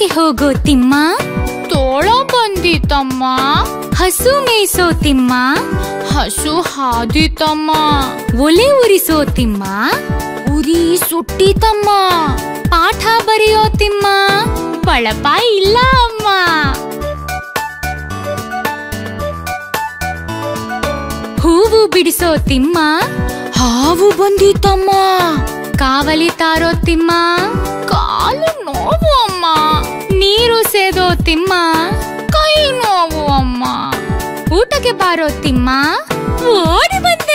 ಹೊಲಕ್ಕೆ ಹೋಗೋ ತಿಮ್ಮ, ತೋಳ ಬಂದಿತಮ್ಮ. ಹಸು ಮೇಯಿಸೋ ತಿಮ್ಮ, ಹಸು ಹಾದಿತಮ್ಮ. ಒಲೆ ಉರಿಸೋ ತಿಮ್ಮ, ಉರಿ ಸುಟ್ಟಿತಮ್ಮ. ಪಾಠ ಬರೆಯೋ ತಿಮ್ಮ, ಬಳಪ ಇಲ್ಲ ಅಮ್ಮ. ಹೂವು ಬಿಡಿಸೋ ತಿಮ್ಮ, ಹಾವು ಬಂದಿತಮ್ಮ. ಕಾವಲಿ ತಾರೋ ತಿಮ್ಮ, ಕಾಲು ನೋವು ಅಮ್ಮ. ನೀರು ಸೇದೋ ತಿಮ್ಮ, ಕೈ ನೋವು ಅಮ್ಮ. ಊಟಕ್ಕೆ ಬಾರೋ ತಿಮ್ಮ, ಓಡಿ ಬಂದ